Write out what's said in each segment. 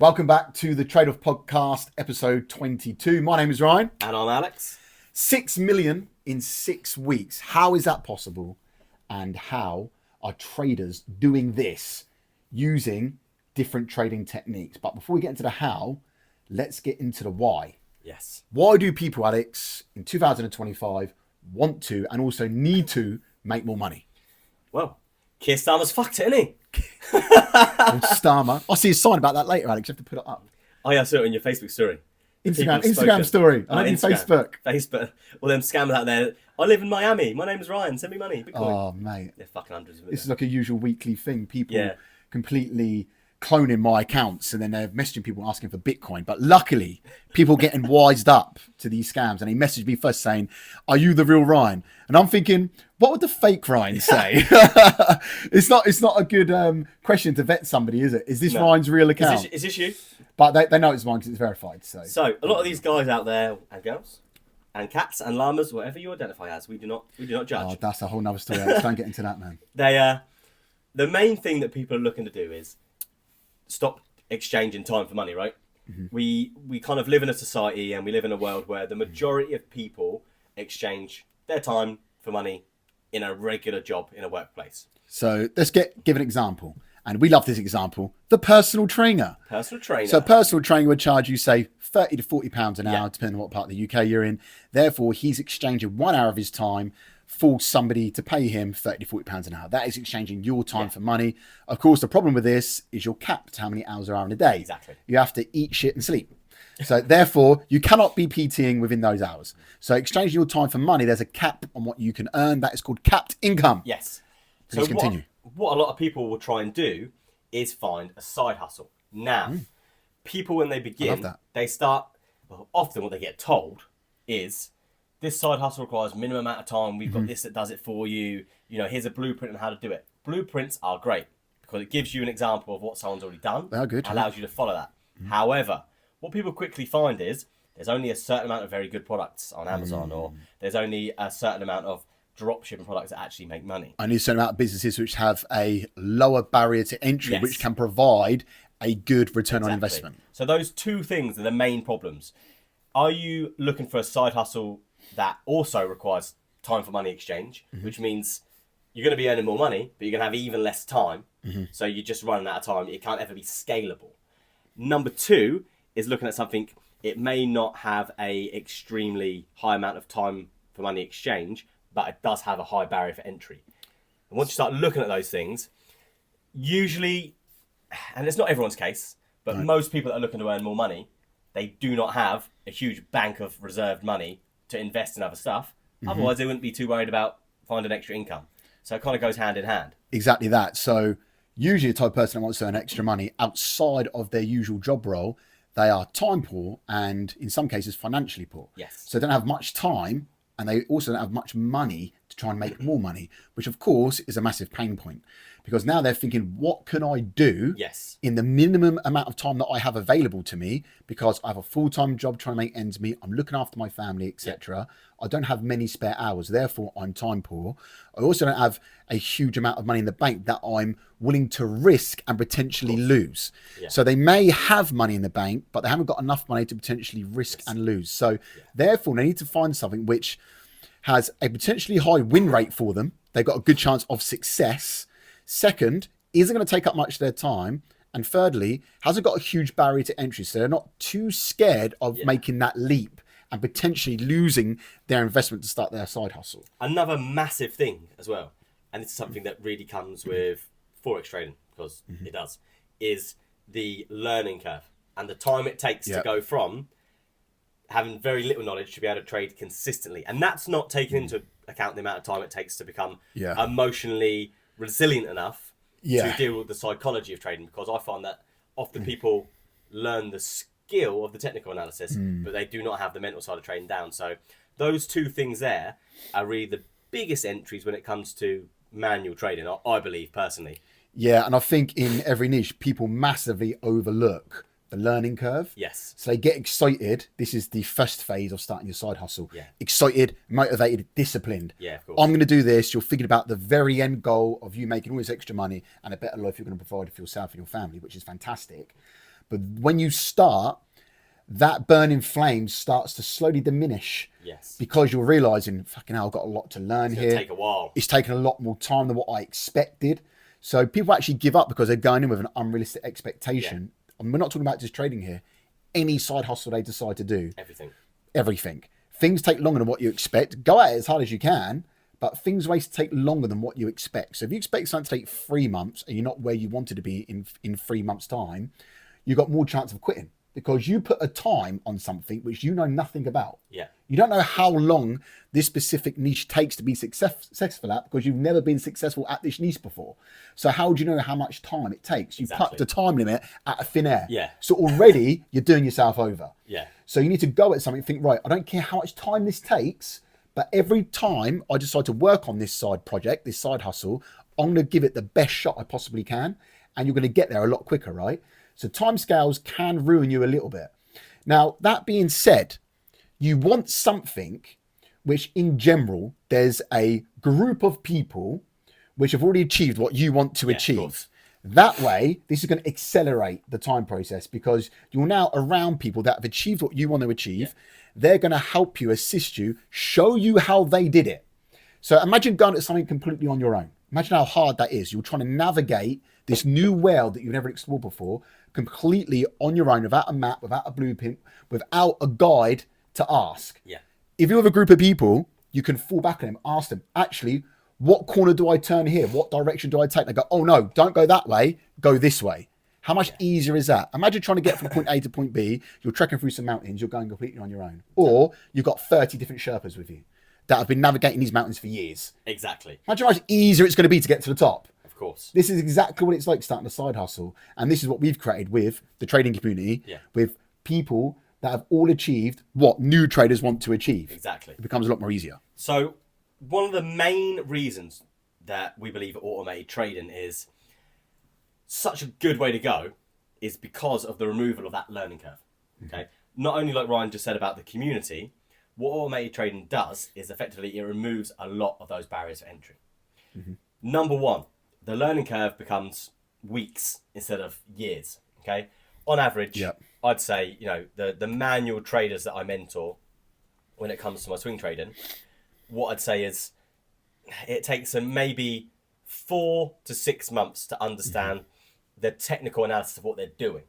Welcome back to the Trade-Off Podcast, episode 22. My name is Ryan. And I'm Alex. 6 million in 6 weeks. How is that possible? And how are traders doing this using different trading techniques? But before we get into the how, let's get into the why. Yes. Why do people, Alex, in 2025 want to and also need to make more money? Well, Keir Starmer's fucked it, isn't he? Starmer. I'll see a sign about that later, Alex. You have to put it up. Oh, yeah, I saw it on your Facebook story. Instagram story. I mean Facebook. Facebook. All them scammers out there. I live in Miami. My name's Ryan. Send me money. Bitcoin. Oh, mate. They're fucking hundreds of it. This is like a usual weekly thing. People completely cloning my accounts and then they're messaging people asking for Bitcoin. But luckily, people getting wised up to these scams. And he messaged me first saying, "Are you the real Ryan?" And I'm thinking, what would the fake Ryan say? It's not a good question to vet somebody, is it? Is this Ryan's real account? Is this you? But they know it's mine because it's verified. So a lot of these guys out there and girls and cats and llamas, whatever you identify as, we do not judge. Oh, that's a whole nother story. Alex. Don't get into that, man. The main thing that people are looking to do is stop exchanging time for money, right? Mm-hmm. We kind of live in a society and we live in a world where the majority of people exchange their time for money in a regular job in a workplace. So let's give an example. And we love this example, the personal trainer. Personal trainer. So a personal trainer would charge you, say, 30 to 40 pounds an hour, depending on what part of the UK you're in. Therefore, he's exchanging 1 hour of his time for somebody to pay him 30 to 40 pounds an hour. That is exchanging your time for money. Of course, the problem with this is you're capped how many hours there are in a day. Exactly. You have to eat, shit and sleep. So therefore, you cannot be PTing within those hours. So exchanging your time for money, there's a cap on what you can earn. That is called capped income. Yes. Please continue. What a lot of people will try and do is find a side hustle. Now, people when they begin, they start, often what they get told is, this side hustle requires minimum amount of time. We've got this that does it for you. You know, here's a blueprint on how to do it. Blueprints are great because it gives you an example of what someone's already done. They are good. Allows you to follow that. However, what people quickly find is there's only a certain amount of very good products on Amazon or there's only a certain amount of dropshipping products that actually make money. I need a certain amount of businesses which have a lower barrier to entry, which can provide a good return on investment. So those two things are the main problems. Are you looking for a side hustle that also requires time for money exchange, which means you're going to be earning more money, but you're going to have even less time. So you're just running out of time. It can't ever be scalable. Number two is looking at something, it may not have a extremely high amount of time for money exchange, but it does have a high barrier for entry. And once you start looking at those things, usually, and it's not everyone's case, but most people that are looking to earn more money, they do not have a huge bank of reserved money to invest in other stuff. Otherwise, they wouldn't be too worried about finding extra income. So it kind of goes hand in hand. Exactly that. So usually the type of person that wants to earn extra money outside of their usual job role, they are time poor and in some cases financially poor. Yes. So they don't have much time and they also don't have much money to try and make more money, which of course is a massive pain point because now they're thinking, what can I do in the minimum amount of time that I have available to me because I have a full-time job trying to make ends meet, I'm looking after my family, etc. I don't have many spare hours, therefore I'm time poor. I also don't have a huge amount of money in the bank that I'm willing to risk and potentially lose. So they may have money in the bank, but they haven't got enough money to potentially risk and lose. So therefore they need to find something which has a potentially high win rate for them. They've got a good chance of success. Second, isn't going to take up much of their time. And thirdly, hasn't got a huge barrier to entry. So they're not too scared of making that leap and potentially losing their investment to start their side hustle. Another massive thing as well, and it's something that really comes with Forex trading, because it does, is the learning curve and the time it takes to go from having very little knowledge to be able to trade consistently. And that's not taking into account the amount of time it takes to become emotionally resilient enough to deal with the psychology of trading, because I find that often people learn the skill of the technical analysis, but they do not have the mental side of trading down. So those two things there are really the biggest entries when it comes to manual trading, I believe personally. Yeah, and I think in every niche, people massively overlook the learning curve. Yes. So they get excited. This is the first phase of starting your side hustle. Excited, motivated, disciplined. Of course. I'm going to do this. You're thinking about the very end goal of you making all this extra money and a better life you're going to provide for yourself and your family, which is fantastic. But when you start, that burning flame starts to slowly diminish. Yes. Because you're realizing, fucking hell, I've got a lot to learn here. It's going to take a while. It's taken a lot more time than what I expected. So people actually give up because they're going in with an unrealistic expectation. Yeah. And we're not talking about just trading here. Any side hustle they decide to do. Everything. Things take longer than what you expect. Go at it as hard as you can, but things always take longer than what you expect. So if you expect something to take 3 months and you're not where you wanted to be in 3 months' time, you've got more chance of quitting because you put a time on something which you know nothing about. Yeah. You don't know how long this specific niche takes to be successful at because you've never been successful at this niche before. So how do you know how much time it takes? You put the time limit at a thin air. Yeah. So already you're doing yourself over. Yeah. So you need to go at something and think, right, I don't care how much time this takes, but every time I decide to work on this side project, this side hustle, I'm going to give it the best shot I possibly can. And you're going to get there a lot quicker, right? So timescales can ruin you a little bit. Now, that being said, you want something which in general, there's a group of people which have already achieved what you want to achieve. That way, this is going to accelerate the time process because you're now around people that have achieved what you want to achieve. Yeah. They're going to help you, assist you, show you how they did it. So imagine going at something completely on your own. Imagine how hard that is. You're trying to navigate this new world that you've never explored before completely on your own, without a map, without a blueprint, without a guide to ask. Yeah. If you're with a group of people, you can fall back on them, ask them, actually, what corner do I turn here? What direction do I take? They go, oh no, don't go that way, go this way. How much easier is that? Imagine trying to get from point A to point B, you're trekking through some mountains, you're going completely on your own. Or you've got 30 different Sherpas with you that have been navigating these mountains for years. Exactly. Imagine how much easier it's going to be to get to the top. Of course. This is exactly what it's like starting a side hustle. And this is what we've created with the trading community, with people that have all achieved what new traders want to achieve. Exactly. It becomes a lot more easier. So one of the main reasons that we believe automated trading is such a good way to go is because of the removal of that learning curve. Okay. Not only like Ryan just said about the community, what automated trading does is effectively it removes a lot of those barriers to entry. Number one, the learning curve becomes weeks instead of years. Okay. On average, I'd say, you know, the manual traders that I mentor when it comes to my swing trading, what I'd say is it takes them maybe 4 to 6 months to understand the technical analysis of what they're doing.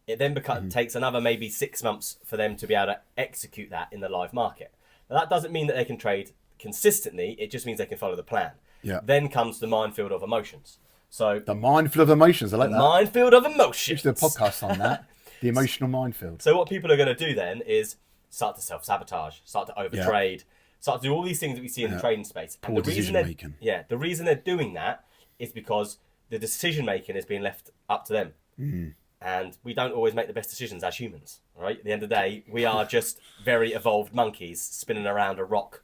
It then takes another maybe 6 months for them to be able to execute that in the live market. Now, that doesn't mean that they can trade consistently. It just means they can follow the plan. Yeah. Then comes the minefield of emotions. So the minefield of emotions, I like that. Minefield of emotions. We should do a podcast on that. The emotional minefield. So what people are going to do then is start to self-sabotage, start to overtrade, start to do all these things that we see in the trading space. And poor decision making. The reason they're doing that is because the decision making is being left up to them. And we don't always make the best decisions as humans, right? At the end of the day, we are just very evolved monkeys spinning around a rock.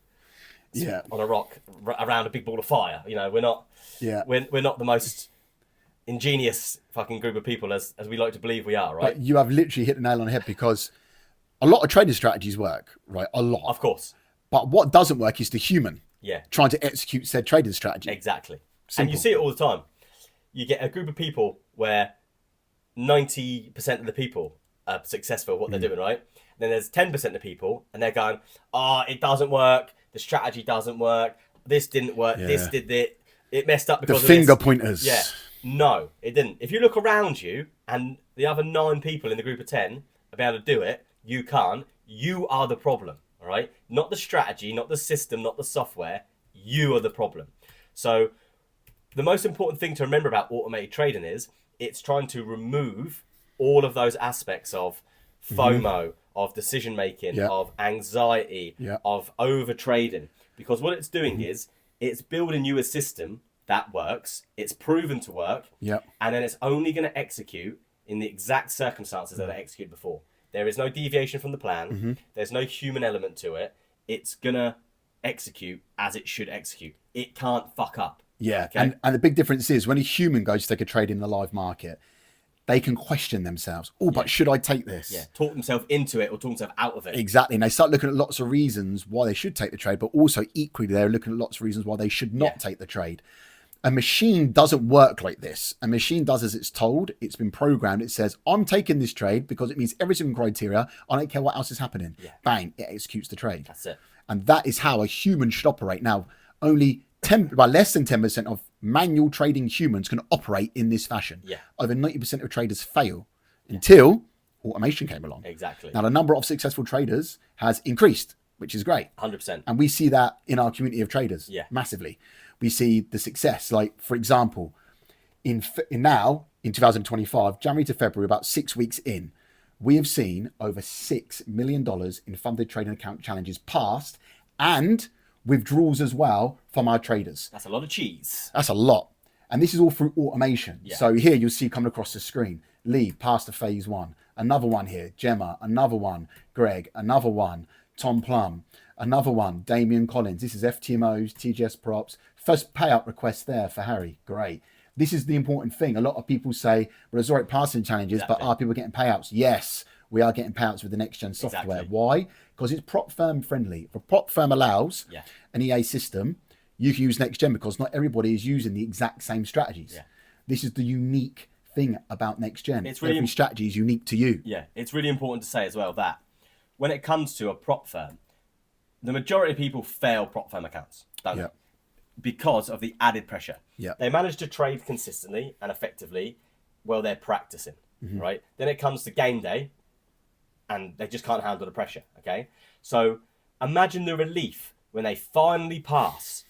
On a rock around a big ball of fire. You know, we're not the most ingenious fucking group of people as we like to believe we are, right? But you have literally hit the nail on the head because a lot of trading strategies work, right? A lot. Of course. But what doesn't work is the human trying to execute said trading strategy. Exactly. Simple. And you see it all the time. You get a group of people where 90% of the people are successful at what they're doing, right? Then there's 10% of people and they're going, it doesn't work. The strategy doesn't work. This didn't work. This did it. It messed up because the of finger this. pointers. Yeah. No, it didn't. If you look around you and the other 9 people in the group of 10 are able to do it, you can't. You are the problem, all right? Not the strategy, not the system, not the software. You are the problem. So the most important thing to remember about automated trading is it's trying to remove all of those aspects of FOMO, of decision making, of anxiety, of over trading. Because what it's doing is it's building you a system that works, it's proven to work, and then it's only going to execute in the exact circumstances that it executed before. There is no deviation from the plan. There's no human element to it. It's going to execute as it should execute. It can't fuck up. Yeah, okay? and the big difference is when a human goes to take a trade in the live market, they can question themselves. But should I take this? Yeah, talk themselves into it or talk themselves out of it. Exactly. And they start looking at lots of reasons why they should take the trade, but also equally they're looking at lots of reasons why they should not take the trade. A machine doesn't work like this. A machine does as it's told. It's been programmed. It says, I'm taking this trade because it meets every single criteria. I don't care what else is happening. Yeah. Bang, it executes the trade. That's it. And that is how a human should operate. Now, only less than 10% of manual trading humans can operate in this fashion. Yeah. Over 90% of traders fail until automation came along. Exactly. Now, the number of successful traders has increased, which is great. 100%. And we see that in our community of traders massively. We see the success. Like, for example, in 2025, January to February, about 6 weeks in, we have seen over $6 million in funded trading account challenges passed and withdrawals as well from our traders. That's a lot of cheese. That's a lot. And this is all through automation. Yeah. So here you'll see coming across the screen, Lee passed to phase 1. Another one here, Gemma, another one, Greg, another one, Tom Plum, another one, Damian Collins. This is FTMOs, TGS props. First payout request there for Harry. Great. This is the important thing. A lot of people say, well, there's already passing challenges, but are people getting payouts? Yes, we are getting payouts with the next gen software. Exactly. Why? Because it's prop firm friendly. If a prop firm allows an EA system, you can use next gen because not everybody is using the exact same strategies. Yeah. This is the unique thing about next gen. It's really every strategy is unique to you. Yeah, it's really important to say as well that when it comes to a prop firm, the majority of people fail prop firm accounts, don't they? Because of the added pressure. Yeah. They manage to trade consistently and effectively while they're practicing, right? Then it comes to game day and they just can't handle the pressure, okay? So imagine the relief when they finally pass.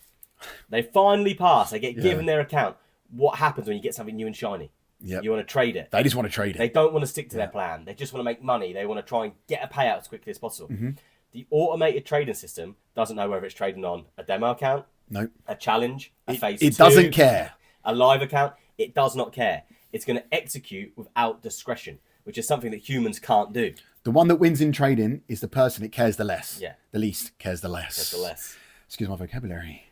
They get given their account. What happens when you get something new and shiny? You want to trade it. They just want to trade it. They don't want to stick to their plan. They just want to make money. They want to try and get a payout as quickly as possible. The automated trading system doesn't know whether it's trading on a demo account, a challenge, a phase 2. It doesn't care. A live account. It does not care. It's going to execute without discretion, which is something that humans can't do. The one that wins in trading is the person that cares the less. Yeah. The least cares the less. Cares the less. Excuse my vocabulary.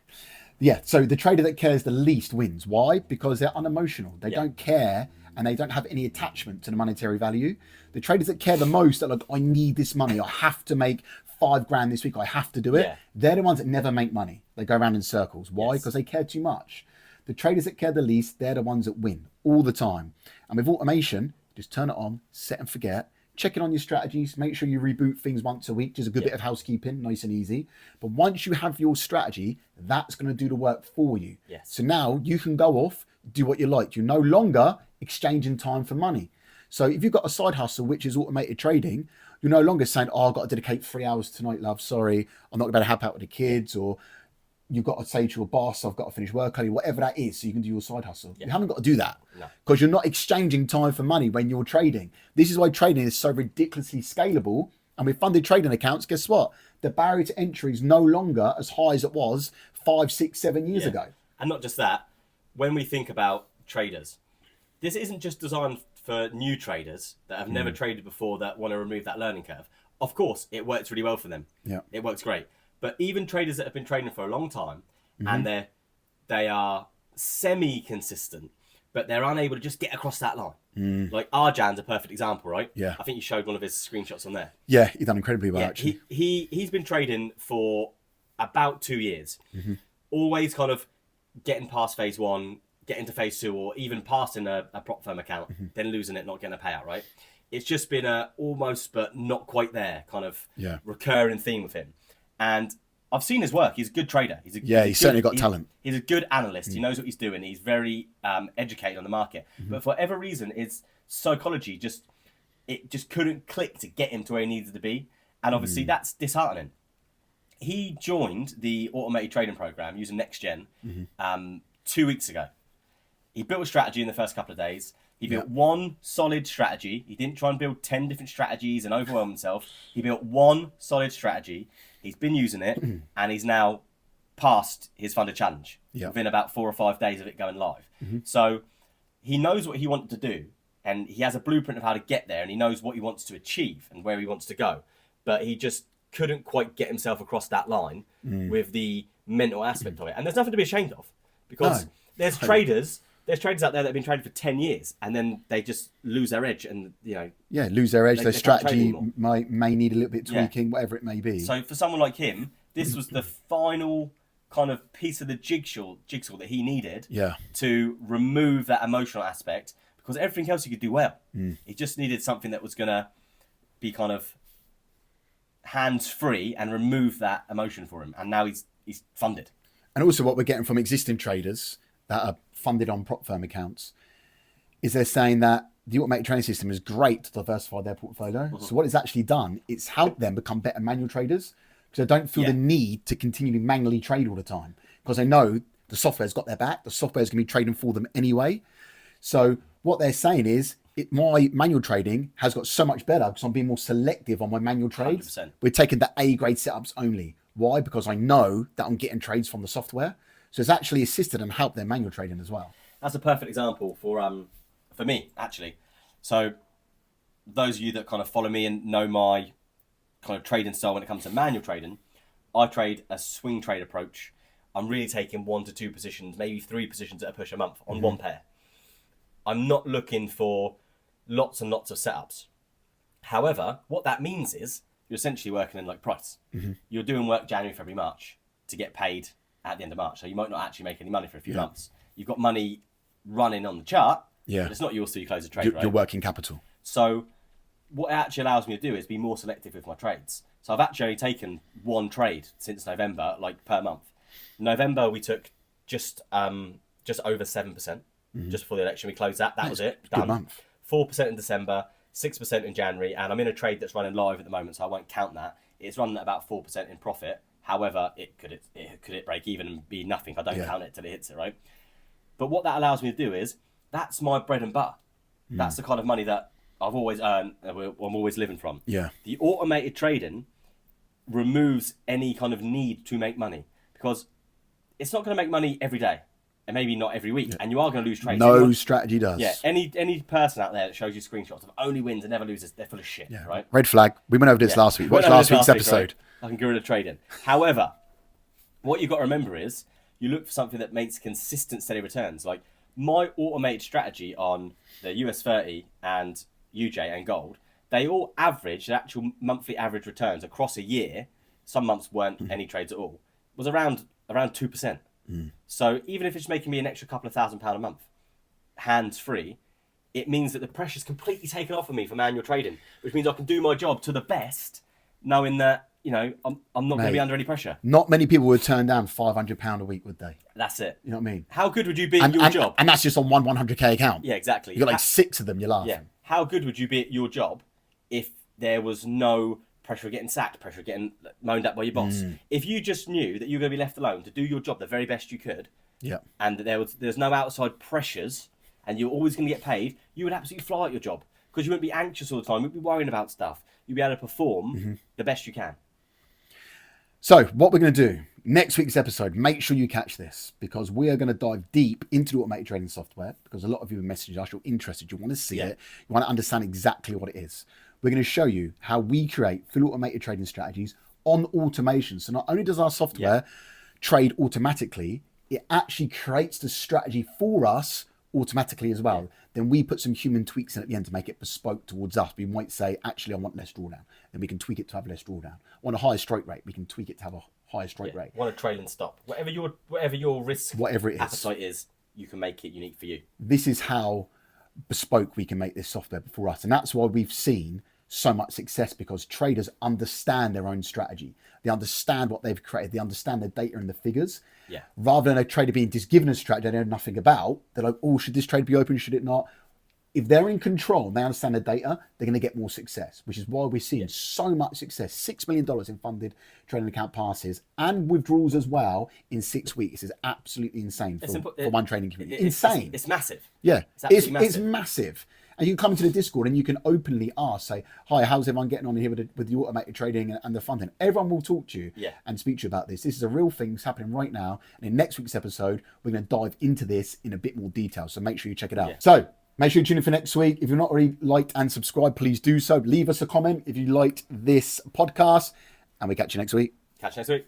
Yeah, so the trader that cares the least wins. Why? Because they're unemotional. They don't care and they don't have any attachment to the monetary value. The traders that care the most, are like, I need this money. I have to make $5,000 this week. I have to do it. They're the ones that never make money. They go around in circles. Why? Because they care too much. The traders that care the least, they're the ones that win all the time. And with automation, just turn it on, set and forget. Check in on your strategies. Make sure you reboot things once a week. Just a good bit of housekeeping, nice and easy. But once you have your strategy, that's going to do the work for you. So now you can go off, do what you like. You're no longer exchanging time for money. So if you've got a side hustle, which is automated trading, you're no longer saying, oh, I've got to dedicate 3 hours tonight, love. Sorry, I'm not going to help out with the kids. Or you've got to say to your boss, I've got to finish work early, whatever that is, so you can do your side hustle. You haven't got to do that because you're not exchanging time for money when you're trading. This is why trading is so ridiculously scalable. And with funded trading accounts, guess what? The barrier to entry is no longer as high as it was 5, 6, 7 years ago. And not just that, when we think about traders, this isn't just designed for new traders that have never traded before that want to remove that learning curve. Of course, it works really well for them. It works great. But even traders that have been trading for a long time and they are semi-consistent, but they're unable to just get across that line. Like Arjan's a perfect example, right? I think you showed one of his screenshots on there. Yeah, he's done incredibly well, actually. He's been trading for about 2 years. Always kind of getting past phase 1, getting to phase 2, or even passing a prop firm account, then losing it, not getting a payout, right? It's just been a almost but not quite there kind of recurring theme with him. And I've seen his work. He's a good trader. He's certainly got talent. He's a good analyst. He knows what he's doing. He's very educated on the market. But for whatever reason, his psychology just couldn't click to get him to where he needed to be. And obviously that's disheartening. He joined the automated trading program using NextGen 2 weeks ago. He built a strategy in the first couple of days. He built one solid strategy. He didn't try and build 10 different strategies and overwhelm himself. He built one solid strategy. He's been using it, and he's now passed his funded challenge within about 4 or 5 days of it going live. So he knows what he wanted to do, and he has a blueprint of how to get there, and he knows what he wants to achieve and where he wants to go. But he just couldn't quite get himself across that line with the mental aspect of it. And there's nothing to be ashamed of, because there's traders out there that have been trading for 10 years and then they just lose their edge and, lose their edge. Their strategy may need a little bit tweaking, whatever it may be. So for someone like him, this was the final kind of piece of the jigsaw that he needed Yeah. to remove that emotional aspect, because everything else he could do well. He just needed something that was going to be kind of hands-free and remove that emotion for him. And now he's funded. And also what we're getting from existing traders that are funded on prop firm accounts is they're saying that the automated trading system is great to diversify their portfolio. So what it's actually done, it's helped them become better manual traders, because they don't feel the need to continually manually trade all the time, because they know the software's got their back. The software's going to be trading for them anyway. So what they're saying is, my manual trading has got so much better because I'm being more selective on my manual trades. 100%. We're taking the A grade setups only. Why? Because I know that I'm getting trades from the software. So it's actually assisted and helped their manual trading as well. That's a perfect example for me, actually. So those of you that kind of follow me and know my kind of trading style when it comes to manual trading, I trade a swing trade approach. I'm really taking 1 to 2 positions, maybe 3 positions at a push a month on one pair. I'm not looking for lots and lots of setups. However, what that means is you're essentially working in like price. You're doing work January, February, March to get paid at the end of March. So you might not actually make any money for a few months. You've got money running on the chart, but it's not yours till you close the trade, right? Your working capital. So what it actually allows me to do is be more selective with my trades. So I've actually only taken 1 trade since November, like per month. November, we took just over 7%. Just before the election, we closed that. That was it. Done. Good month. 4% in December, 6% in January, and I'm in a trade that's running live at the moment, so I won't count that. It's running at about 4% in profit. However, could it break even and be nothing? I don't count it till it hits it, right? But what that allows me to do is, that's my bread and butter. That's the kind of money that I've always earned, I'm always living from. Yeah. The automated trading removes any kind of need to make money, because it's not going to make money every day. And maybe not every week, and you are going to lose trades. No strategy does. Yeah, any person out there that shows you screenshots of only wins and never loses, they're full of shit, right? Red flag. We went over this last week. Watch last week's episode. Right? I can get rid of trading. However, what you've got to remember is you look for something that makes consistent, steady returns. Like my automated strategy on the US 30 and UJ and gold, they all average, the actual monthly average returns across a year, some months weren't any trades at all, was around 2%. So even if it's making me an extra couple of £1,000 a month, hands-free, it means that the pressure's completely taken off of me for manual trading, which means I can do my job to the best, knowing that, I'm not going to be under any pressure. Not many people would turn down £500 a week, would they? That's it. You know what I mean? How good would you be at your job? And that's just on one 100k account. Yeah, exactly. You got like 6 of them, you're laughing. Yeah. How good would you be at your job if there was no pressure of getting sacked, pressure of getting moaned at by your boss? If you just knew that you were going to be left alone to do your job the very best you could, and that there's no outside pressures, and you're always going to get paid, you would absolutely fly at your job, because you wouldn't be anxious all the time. You wouldn't be worrying about stuff. You'd be able to perform the best you can. So what we're going to do next week's episode, make sure you catch this, because we are going to dive deep into the automated trading software, because a lot of you have messaged us, you're interested, you want to see it, you want to understand exactly what it is. We're going to show you how we create full automated trading strategies on automation. So not only does our software trade automatically, it actually creates the strategy for us automatically as well. Then we put some human tweaks in at the end to make it bespoke towards us. We might say, actually, I want less drawdown. Then we can tweak it to have less drawdown. I want a higher strike rate. We can tweak it to have a higher strike rate. Want a trail and stop. Whatever your risk appetite is, you can make it unique for you. This is how bespoke we can make this software for us. And that's why we've seen so much success, because traders understand their own strategy. They understand what they've created. They understand the data and the figures. Yeah. Rather than a trader being just given a strategy they know nothing about, they're like, oh, should this trade be open? Should it not? If they're in control and they understand the data, they're going to get more success, which is why we're seeing so much success. $6 million in funded trading account passes and withdrawals as well in 6 weeks is absolutely insane for one trading community. Insane. It's massive. Yeah, it's massive. And you can come into the Discord and you can openly ask, say, hi, how's everyone getting on here with the automated trading and the funding? Everyone will talk to you and speak to you about this. This is a real thing that's happening right now. And in next week's episode, we're going to dive into this in a bit more detail. So make sure you check it out. Yeah. So make sure you tune in for next week. If you're not already liked and subscribed, please do so. Leave us a comment if you liked this podcast. And we catch you next week. Catch you next week.